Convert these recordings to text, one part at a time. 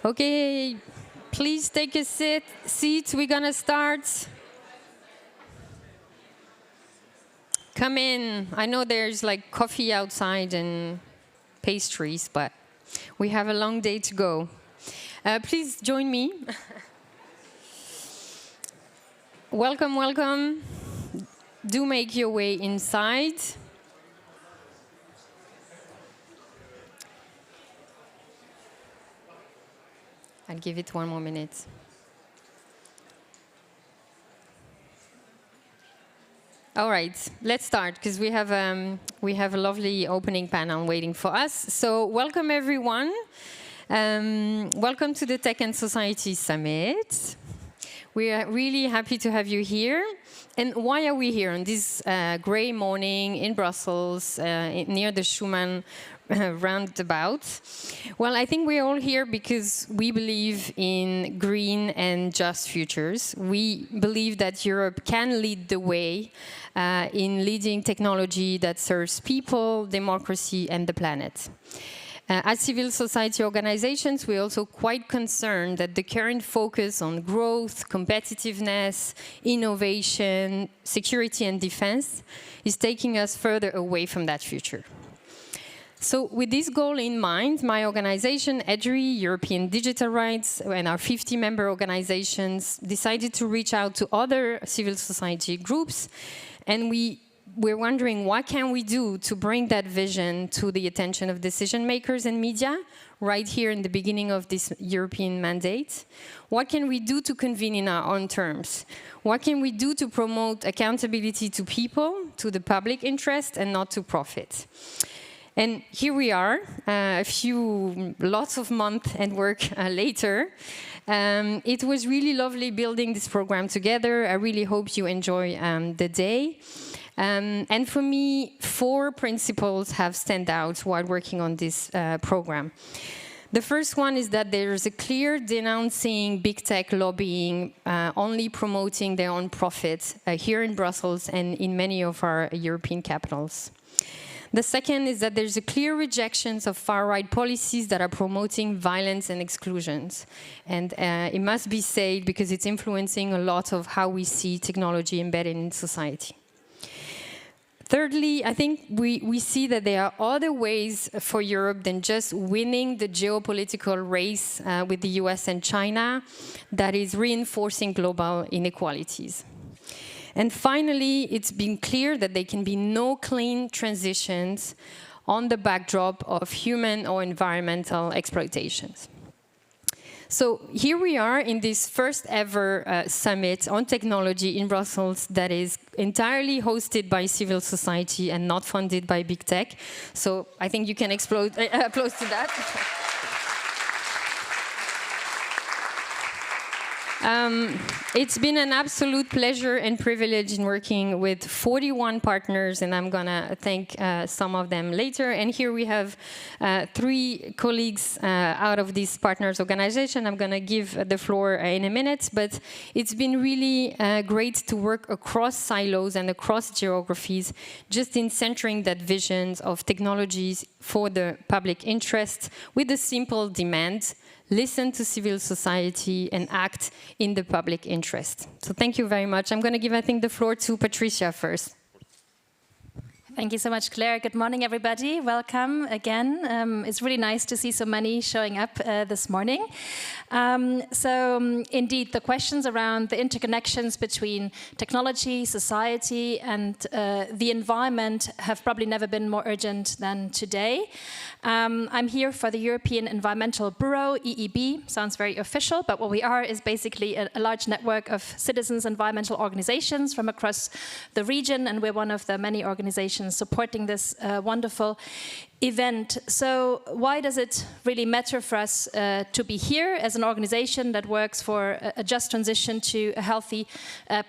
Okay, please take a seat. We're gonna start. Come in. I know there's like coffee outside and pastries, but we have a long day to go. Please join me. Welcome, welcome. Do make your way inside. I'll give it one more minute. All right, let's start, because we have a lovely opening panel waiting for us. So welcome, everyone. Welcome to the Tech and Society Summit. We are really happy to have you here. And why are we here on this gray morning in Brussels, near the Schuman roundabout? Well, I think we're all here because we believe in green and just futures. We believe that Europe can lead the way in leading technology that serves people, democracy, and the planet. As civil society organizations, we're also quite concerned that the current focus on growth, competitiveness, innovation, security and defense is taking us further away from that future. So with this goal in mind, my organization, EDRi, European Digital Rights, and our 50-member organizations decided to reach out to other civil society groups, and we're wondering, what can we do to bring that vision to the attention of decision makers and media right here in the beginning of this European mandate? What can we do to convene in our own terms? What can we do to promote accountability to people, to the public interest, and not to profit? And here we are, lots of months and work later. It was really lovely building this program together. I really hope you enjoy the day. And for me, 4 principles have stand out while working on this program. The first one is that there's a clear denouncing big tech lobbying, only promoting their own profits here in Brussels and in many of our European capitals. The second is that there's a clear rejection of far-right policies that are promoting violence and exclusions. And it must be said because it's influencing a lot of how we see technology embedded in society. Thirdly, I think we see that there are other ways for Europe than just winning the geopolitical race with the US and China that is reinforcing global inequalities. And finally, it's been clear that there can be no clean transitions on the backdrop of human or environmental exploitations. So here we are in this first ever summit on technology in Brussels that is entirely hosted by civil society and not funded by big tech. So I think you can applause to that. It's been an absolute pleasure and privilege in working with 41 partners, and I'm going to thank some of them later. And here we have 3 colleagues out of this partners organization. I'm going to give the floor in a minute, but it's been really great to work across silos and across geographies, just in centering that vision of technologies for the public interest with a simple demand: listen to civil society and act in the public interest. So thank you very much. I'm going to give, I think, the floor to Patricia first. Thank you so much, Claire. Good morning, everybody. Welcome again. It's really nice to see so many showing up this morning. Indeed, the questions around the interconnections between technology, society, and the environment have probably never been more urgent than today. I'm here for the European Environmental Bureau, EEB. Sounds very official, but what we are is basically a large network of citizens' environmental organizations from across the region, and we're one of the many organizations supporting this wonderful event. So why does it really matter for us to be here as an organization that works for a just transition to a healthy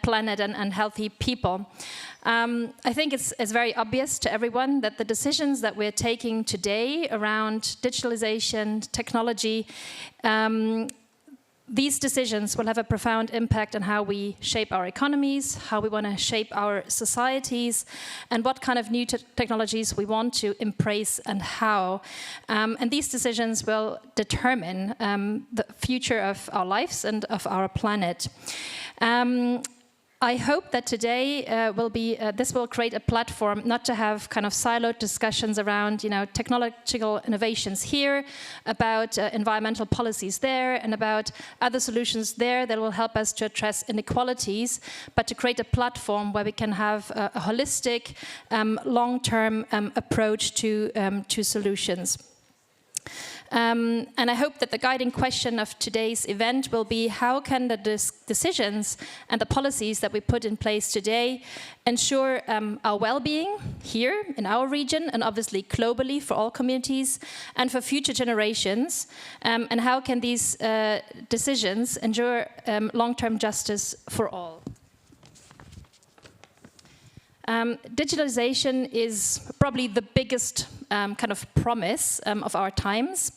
planet and healthy people? I think it's very obvious to everyone that the decisions that we're taking today around digitalization, technology, these decisions will have a profound impact on how we shape our economies, how we want to shape our societies, and what kind of new technologies we want to embrace and how. And these decisions will determine the future of our lives and of our planet. I hope that today this will create a platform not to have kind of siloed discussions around, technological innovations here, about environmental policies there, and about other solutions there that will help us to address inequalities, but to create a platform where we can have a holistic, long-term approach to solutions. And I hope that the guiding question of today's event will be how can the decisions and the policies that we put in place today ensure our well-being here in our region and obviously globally for all communities and for future generations, and how can these decisions ensure long-term justice for all. Digitalization is probably the biggest kind of promise of our times.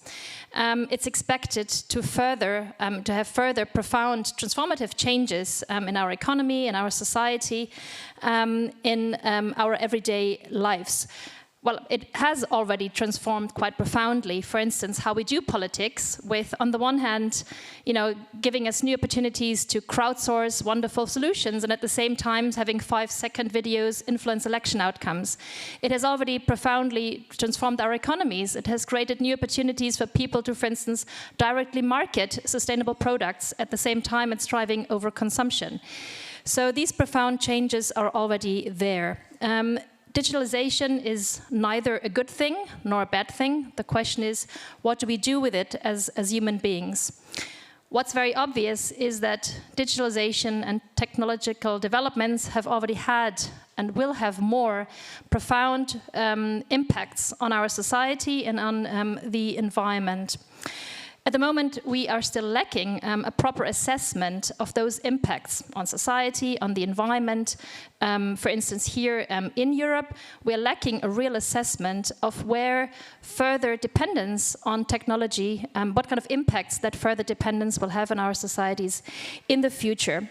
It's expected to have further profound transformative changes in our economy, in our society, in our everyday lives. Well, it has already transformed quite profoundly, for instance, how we do politics with, on the one hand, giving us new opportunities to crowdsource wonderful solutions and at the same time having 5-second videos influence election outcomes. It has already profoundly transformed our economies. It has created new opportunities for people to, for instance, directly market sustainable products at the same time it's driving over consumption. So these profound changes are already there. Digitalization is neither a good thing nor a bad thing. The question is, what do we do with it as human beings? What's very obvious is that digitalization and technological developments have already had and will have more profound impacts on our society and on the environment. At the moment, we are still lacking a proper assessment of those impacts on society, on the environment. For instance, here in Europe, we are lacking a real assessment of where further dependence on technology, what kind of impacts that further dependence will have on our societies in the future.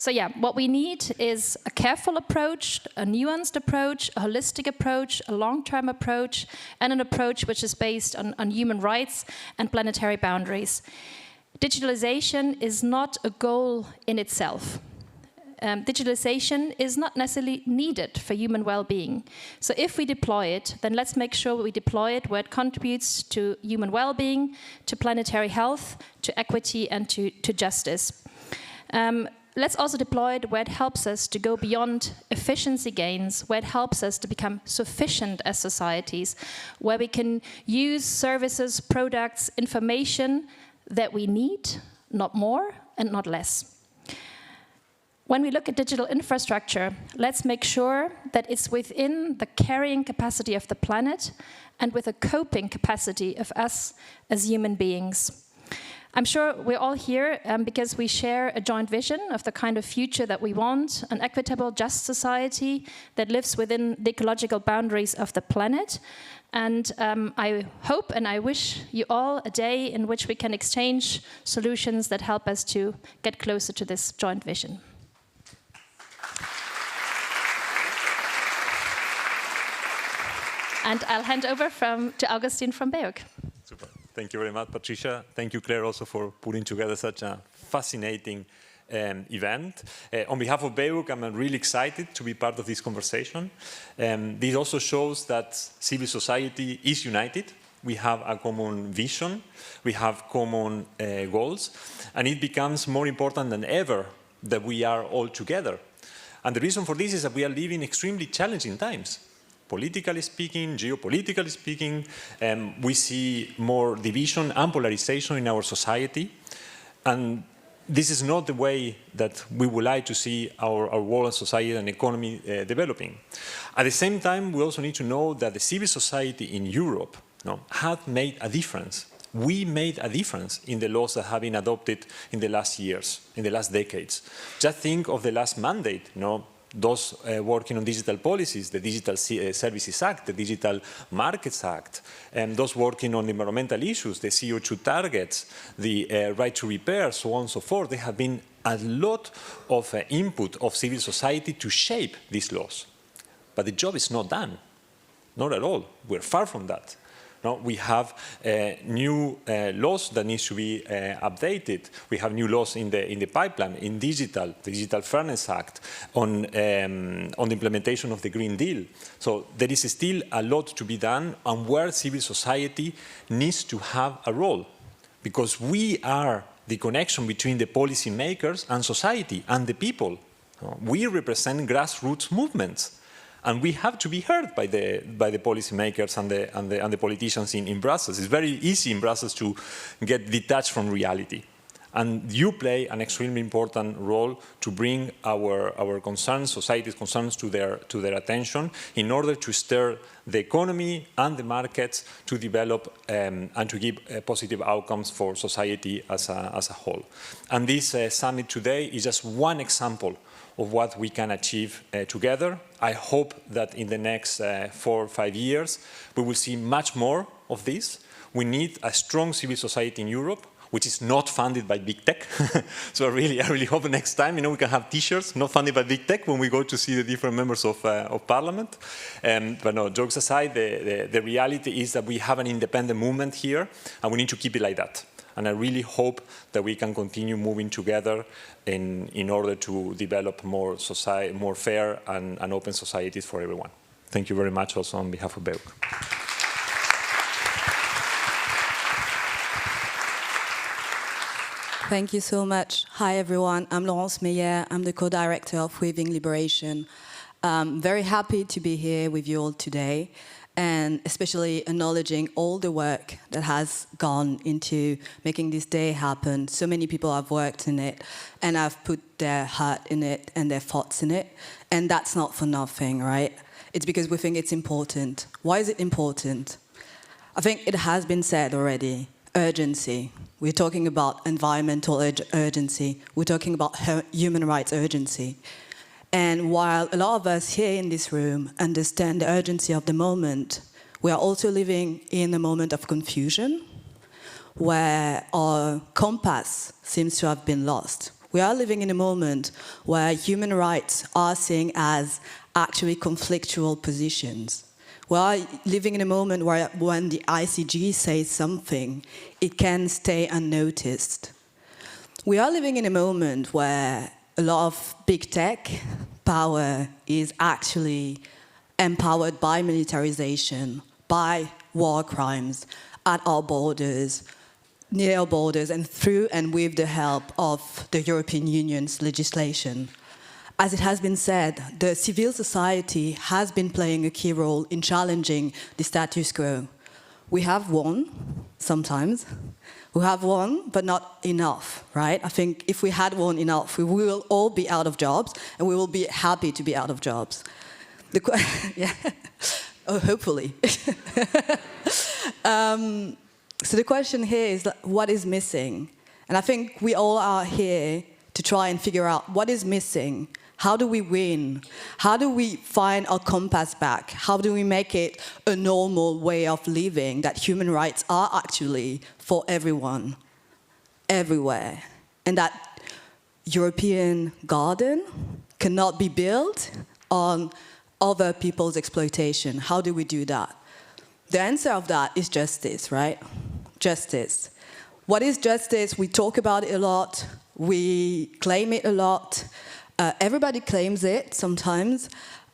So yeah, what we need is a careful approach, a nuanced approach, a holistic approach, a long-term approach, and an approach which is based on human rights and planetary boundaries. Digitalization is not a goal in itself. Digitalization is not necessarily needed for human well-being. So if we deploy it, then let's make sure we deploy it where it contributes to human well-being, to planetary health, to equity, and to justice. Let's also deploy it where it helps us to go beyond efficiency gains, where it helps us to become sufficient as societies, where we can use services, products, information that we need, not more and not less. When we look at digital infrastructure, let's make sure that it's within the carrying capacity of the planet and with a coping capacity of us as human beings. I'm sure we're all here because we share a joint vision of the kind of future that we want, an equitable, just society that lives within the ecological boundaries of the planet. And I hope and I wish you all a day in which we can exchange solutions that help us to get closer to this joint vision. And I'll hand over to Augustin from BEUC. Super. Thank you very much, Patricia. Thank you, Claire, also for putting together such a fascinating event. On behalf of BEUC, I'm really excited to be part of this conversation. This also shows that civil society is united. We have a common vision. We have common goals. And it becomes more important than ever that we are all together. And the reason for this is that we are living extremely challenging times. Politically speaking, geopolitically speaking, we see more division and polarization in our society. And this is not the way that we would like to see our world and society and economy developing. At the same time, we also need to know that the civil society in Europe has made a difference. We made a difference in the laws that have been adopted in the last years, in the last decades. Just think of the last mandate, those working on digital policies, the Digital Services Act, the Digital Markets Act, and those working on environmental issues, the CO2 targets, the right to repair, so on and so forth. There have been a lot of input of civil society to shape these laws. But the job is not done. Not at all. We're far from that. No, we have new laws that need to be updated. We have new laws in the pipeline, in the Digital Fairness Act, on the implementation of the Green Deal. So there is still a lot to be done, and where civil society needs to have a role, because we are the connection between the policy makers and society and the people. We represent grassroots movements. And we have to be heard by the policymakers and the politicians in Brussels. It's very easy in Brussels to get detached from reality. And you play an extremely important role to bring our concerns, society's concerns, to their attention in order to stir the economy and the markets to develop and to give positive outcomes for society as a whole. And this summit today is just one example of what we can achieve together. I hope that in the next 4 or 5 years, we will see much more of this. We need a strong civil society in Europe, which is not funded by big tech. So I really hope next time, we can have T-shirts not funded by big tech when we go to see the different members of Parliament. But no, jokes aside, the reality is that we have an independent movement here, and we need to keep it like that. And I really hope that we can continue moving together in order to develop more fair and open societies for everyone. Thank you very much also on behalf of BEUC. Thank you so much. Hi, everyone. I'm Laurence Meyer. I'm the co-director of Weaving Liberation. Very happy to be here with you all today, and especially acknowledging all the work that has gone into making this day happen. So many people have worked in it and have put their heart in it and their thoughts in it. And that's not for nothing, right? It's because we think it's important. Why is it important? I think it has been said already. Urgency. We're talking about environmental urgency. We're talking about human rights urgency. And while a lot of us here in this room understand the urgency of the moment, we are also living in a moment of confusion where our compass seems to have been lost. We are living in a moment where human rights are seen as actually conflictual positions. We are living in a moment where when the ICG says something, it can stay unnoticed. We are living in a moment where a lot of big tech power is actually empowered by militarization, by war crimes at our borders, near our borders, and through and with the help of the European Union's legislation. As it has been said, the civil society has been playing a key role in challenging the status quo. We have won, sometimes. We have won, but not enough, right? I think if we had won enough, we will all be out of jobs, and we will be happy to be out of jobs. Yeah. Oh, hopefully. So the question here is, what is missing? And I think we all are here to try and figure out what is missing. How do we win? How do we find our compass back? How do we make it a normal way of living, that human rights are actually for everyone, everywhere? And that European garden cannot be built on other people's exploitation. How do we do that? The answer of that is justice, right? Justice. What is justice? We talk about it a lot. We claim it a lot. Everybody claims it sometimes.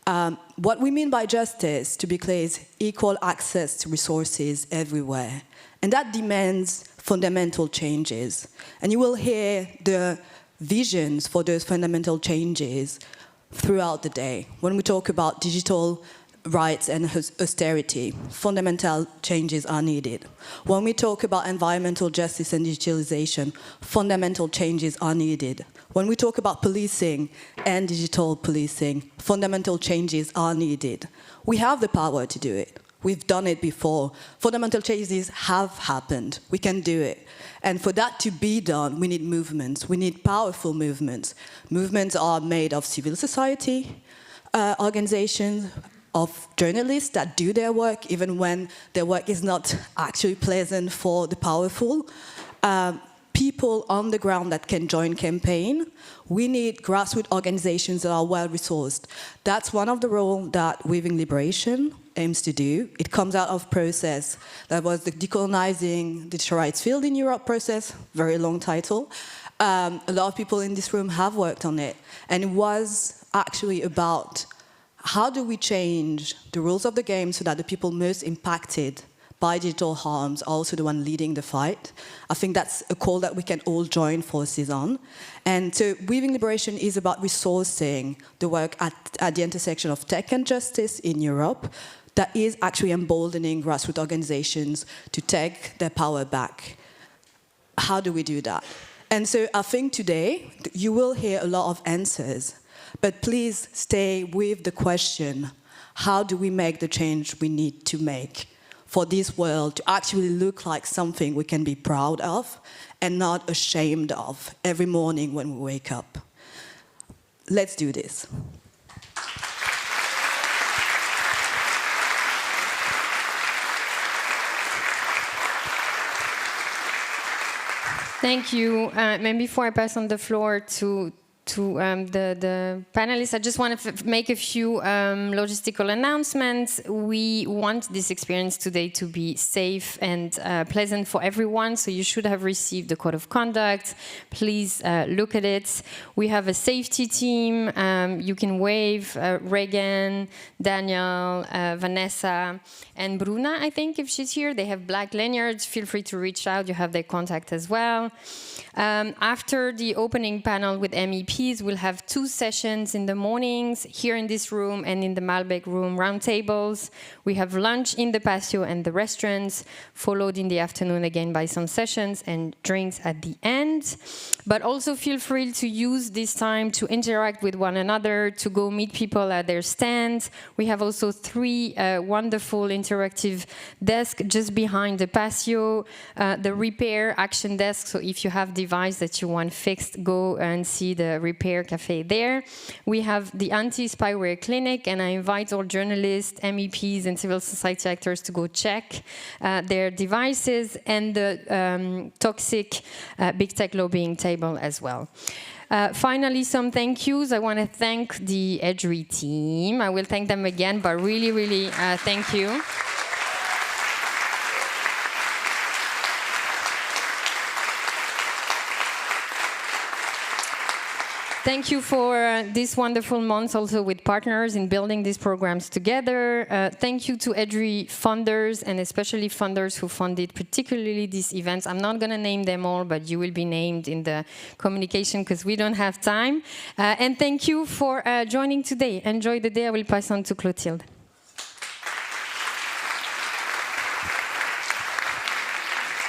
What we mean by justice, to be clear, is equal access to resources everywhere. And that demands fundamental changes. And you will hear the visions for those fundamental changes throughout the day. When we talk about digital rights and austerity, fundamental changes are needed. When we talk about environmental justice and digitalization, fundamental changes are needed. When we talk about policing and digital policing, fundamental changes are needed. We have the power to do it. We've done it before. Fundamental changes have happened. We can do it. And for that to be done, we need movements. We need powerful movements. Movements are made of civil society organizations, of journalists that do their work, even when their work is not actually pleasant for the powerful. People on the ground that can join campaign. We need grassroots organizations that are well-resourced. That's one of the roles that Weaving Liberation aims to do. It comes out of process. That was the Decolonizing Digital Rights Field in Europe process, very long title. A lot of people in this room have worked on it. And it was actually about how do we change the rules of the game so that the people most impacted by digital harms are also the one leading the fight. I think that's a call that we can all join forces on. And so Weaving Liberation is about resourcing the work at the intersection of tech and justice in Europe that is actually emboldening grassroots organizations to take their power back. How do we do that? And so I think today you will hear a lot of answers, but please stay with the question, how do we make the change we need to make for this world to actually look like something we can be proud of and not ashamed of every morning when we wake up? Let's do this. Thank you. And before I pass on the floor to the panelists, I just want to make a few logistical announcements. We want this experience today to be safe and pleasant for everyone, so you should have received the code of conduct. Please look at it. We have a safety team. You can wave Reagan, Daniel, Vanessa, and Bruna, I think, if she's here. They have black lanyards. Feel free to reach out. You have their contact as well. After the opening panel with MEPs, we'll have 2 sessions in the mornings here in this room and in the Malbec room, round tables. We have lunch in the patio and the restaurants, followed in the afternoon again by some sessions and drinks at the end. But also feel free to use this time to interact with one another, to go meet people at their stands. We have also 3 wonderful interactive desks just behind the patio, the repair action desk. So if you have device that you want fixed, go and see the repair cafe there. We have the anti-spyware clinic, and I invite all journalists, MEPs, and civil society actors to go check their devices, and the toxic big tech lobbying table as well. Finally, some thank yous. I want to thank the EDRi team. I will thank them again, but really, really thank you. Thank you for this wonderful month also with partners in building these programs together. Thank you to EDRi funders, and especially funders who funded particularly these events. I'm not going to name them all, but you will be named in the communication because we don't have time. And thank you for joining today. Enjoy the day. I will pass on to Clotilde.